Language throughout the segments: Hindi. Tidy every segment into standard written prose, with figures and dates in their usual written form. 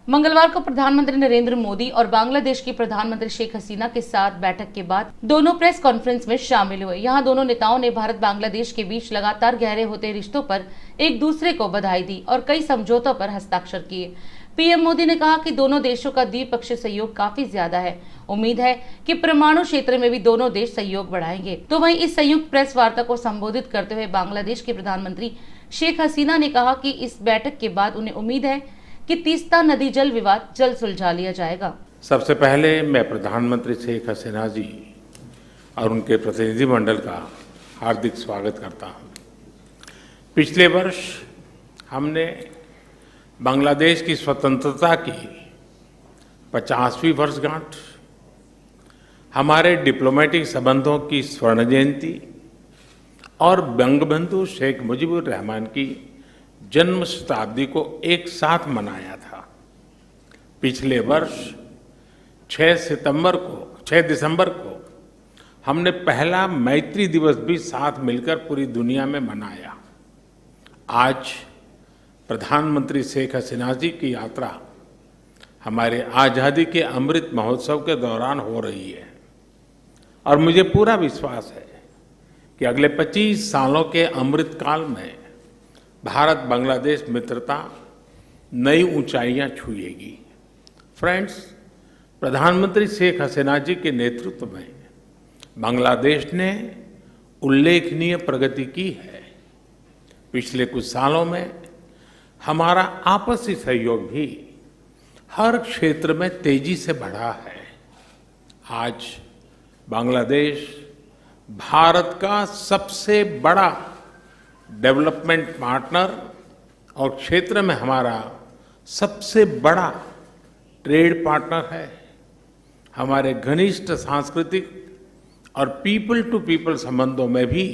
मंगलवार को प्रधानमंत्री नरेंद्र मोदी और बांग्लादेश की प्रधानमंत्री शेख हसीना के साथ बैठक के बाद दोनों प्रेस कॉन्फ्रेंस में शामिल हुए। यहां दोनों नेताओं ने भारत बांग्लादेश के बीच लगातार गहरे होते रिश्तों पर एक दूसरे को बधाई दी और कई समझौतों पर हस्ताक्षर किए। पीएम मोदी ने कहा कि दोनों देशों का द्विपक्षीय सहयोग काफी ज्यादा है। उम्मीद है कि परमाणु क्षेत्र में भी दोनों देश सहयोग बढ़ाएंगे। तो वहीं इस संयुक्त प्रेस वार्ता को संबोधित करते हुए बांग्लादेश के प्रधानमंत्री शेख हसीना ने कहा कि इस बैठक के बाद उन्हें उम्मीद है कि तीस्ता नदी जल विवाद जल्द सुलझा लिया जाएगा। सबसे पहले मैं प्रधानमंत्री शेख हसीना जी और उनके प्रतिनिधिमंडल का हार्दिक स्वागत करता हूं। पिछले वर्ष हमने बांग्लादेश की स्वतंत्रता की 50वीं वर्षगांठ, हमारे डिप्लोमेटिक संबंधों की स्वर्ण जयंती और बंगबंधु शेख मुजीबुर रहमान की जन्म शताब्दी को एक साथ मनाया था। पिछले वर्ष 6 दिसंबर को हमने पहला मैत्री दिवस भी साथ मिलकर पूरी दुनिया में मनाया। आज प्रधानमंत्री शेख हसीना जी की यात्रा हमारे आज़ादी के अमृत महोत्सव के दौरान हो रही है और मुझे पूरा विश्वास है कि अगले 25 सालों के अमृत काल में भारत बांग्लादेश मित्रता नई ऊंचाइयां छुएगी। फ्रेंड्स, प्रधानमंत्री शेख हसीना जी के नेतृत्व में बांग्लादेश ने उल्लेखनीय प्रगति की है। पिछले कुछ सालों में हमारा आपसी सहयोग भी हर क्षेत्र में तेजी से बढ़ा है। आज बांग्लादेश भारत का सबसे बड़ा डेवलपमेंट पार्टनर और क्षेत्र में हमारा सबसे बड़ा ट्रेड पार्टनर है। हमारे घनिष्ठ सांस्कृतिक और पीपल टू पीपल संबंधों में भी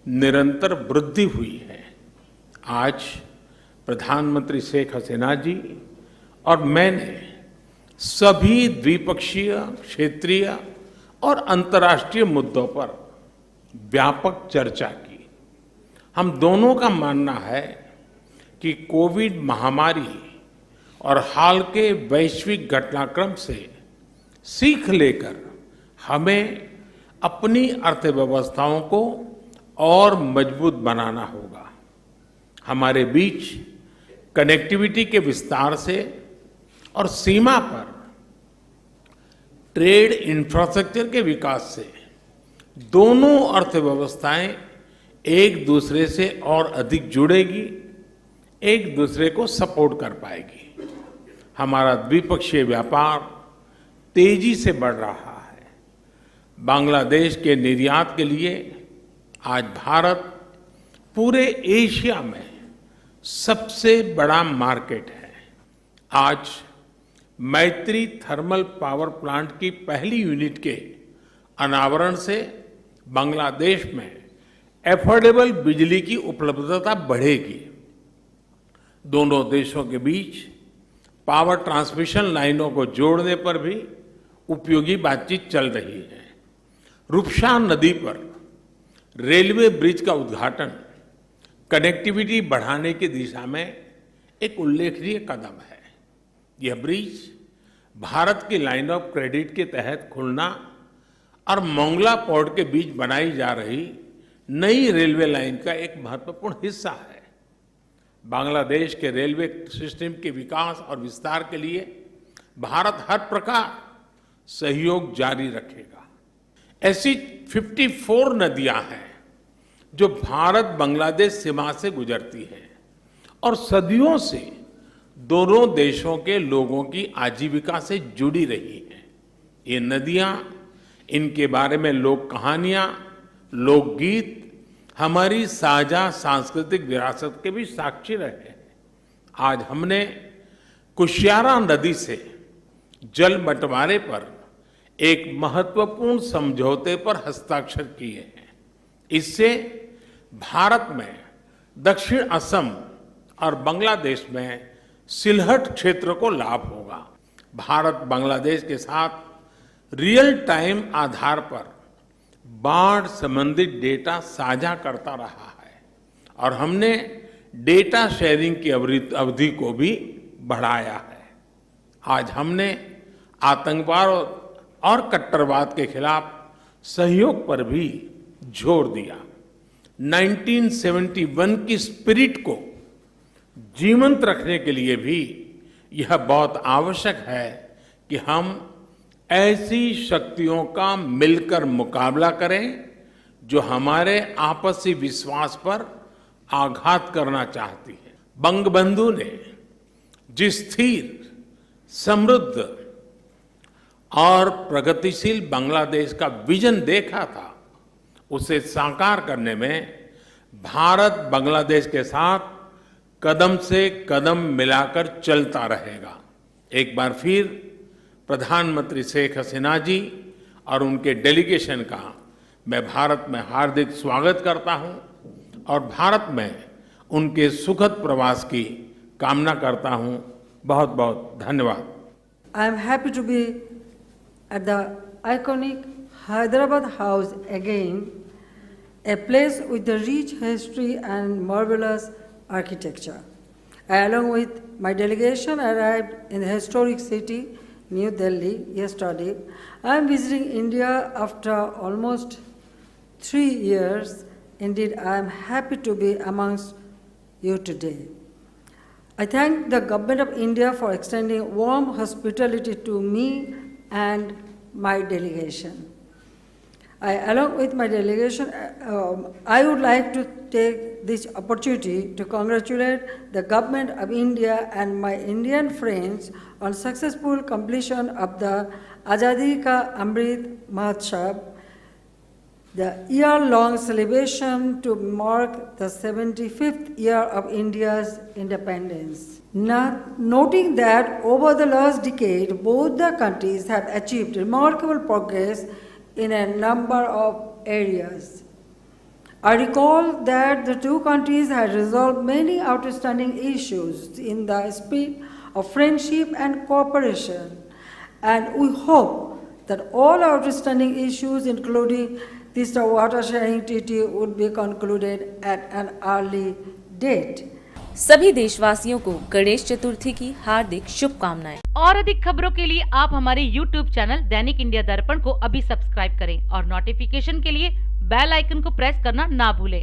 निरंतर वृद्धि हुई है। आज प्रधानमंत्री शेख हसीना जी और मैंने सभी द्विपक्षीय, क्षेत्रीय और अंतर्राष्ट्रीय मुद्दों पर व्यापक चर्चा की। हम दोनों का मानना है कि कोविड महामारी और हाल के वैश्विक घटनाक्रम से सीख लेकर हमें अपनी अर्थव्यवस्थाओं को और मजबूत बनाना होगा। हमारे बीच कनेक्टिविटी के विस्तार से और सीमा पर ट्रेड इंफ्रास्ट्रक्चर के विकास से दोनों अर्थव्यवस्थाएं एक दूसरे से और अधिक जुड़ेगी, एक दूसरे को सपोर्ट कर पाएगी। हमारा द्विपक्षीय व्यापार तेजी से बढ़ रहा है। बांग्लादेश के निर्यात के लिए आज भारत पूरे एशिया में सबसे बड़ा मार्केट है। आज मैत्री थर्मल पावर प्लांट की पहली यूनिट के अनावरण से बांग्लादेश में एफोर्डेबल बिजली की उपलब्धता बढ़ेगी। दोनों देशों के बीच पावर ट्रांसमिशन लाइनों को जोड़ने पर भी उपयोगी बातचीत चल रही है। रूपसा नदी पर रेलवे ब्रिज का उद्घाटन कनेक्टिविटी बढ़ाने की दिशा में एक उल्लेखनीय कदम है। यह ब्रिज भारत की लाइन ऑफ क्रेडिट के तहत खुलना और मोंगला पोर्ट के बीच बनाई जा रही नई रेलवे लाइन का एक महत्वपूर्ण हिस्सा है। बांग्लादेश के रेलवे सिस्टम के विकास और विस्तार के लिए भारत हर प्रकार सहयोग जारी रखेगा। ऐसी 54 नदियां हैं जो भारत बांग्लादेश सीमा से गुजरती हैं और सदियों से दोनों देशों के लोगों की आजीविका से जुड़ी रही हैं। ये नदियां, इनके बारे में लोक कहानियां, लोकगीत हमारी साझा सांस्कृतिक विरासत के भी साक्षी रहे हैं। आज हमने कुशियारा नदी से जल बंटवारे पर एक महत्वपूर्ण समझौते पर हस्ताक्षर किए हैं। इससे भारत में दक्षिण असम और बांग्लादेश में सिलहट क्षेत्र को लाभ होगा। भारत बांग्लादेश के साथ रियल टाइम आधार पर बाढ़ संबंधित डेटा साझा करता रहा है और हमने डेटा शेयरिंग की अवधि को भी बढ़ाया है। आज हमने आतंकवाद और कट्टरवाद के खिलाफ सहयोग पर भी जोर दिया। 1971 की स्पिरिट को जीवंत रखने के लिए भी यह बहुत आवश्यक है कि हम ऐसी शक्तियों का मिलकर मुकाबला करें जो हमारे आपसी विश्वास पर आघात करना चाहती है। बंगबंधु ने जिस स्थिर, समृद्ध और प्रगतिशील बांग्लादेश का विजन देखा था, उसे साकार करने में भारत बांग्लादेश के साथ कदम से कदम मिलाकर चलता रहेगा। एक बार फिर प्रधानमंत्री शेख हसीना जी और उनके डेलीगेशन का मैं भारत में हार्दिक स्वागत करता हूं और भारत में उनके सुखद प्रवास की कामना करता हूं। बहुत बहुत धन्यवाद। I am happy to be at the iconic Hyderabad House again, a place with a rich history and marvelous architecture. I, along with my delegation, arrived in the historic city, New Delhi, yesterday. I am visiting India after almost 3 years. Indeed, I am happy to be amongst you today. I thank the Government of India for extending warm hospitality to me and my delegation. Along with my delegation, I would like to take this opportunity to congratulate the Government of India and my Indian friends on successful completion of the Azadi Ka Amrit Mahotsav, the year-long celebration to mark the 75th year of India's independence. Noting that over the last decade, both the countries have achieved remarkable progress in a number of areas. I recall that the two countries had resolved many outstanding issues in the spirit of friendship and cooperation, and we hope that all outstanding issues, including this water sharing treaty, would be concluded at an early date. सभी देशवासियों को गणेश चतुर्थी की हार्दिक शुभकामनाएं। और अधिक खबरों के लिए आप हमारे YouTube चैनल दैनिक इंडिया दर्पण को अभी सब्सक्राइब करें और नोटिफिकेशन के लिए बेल आइकन को प्रेस करना ना भूलें।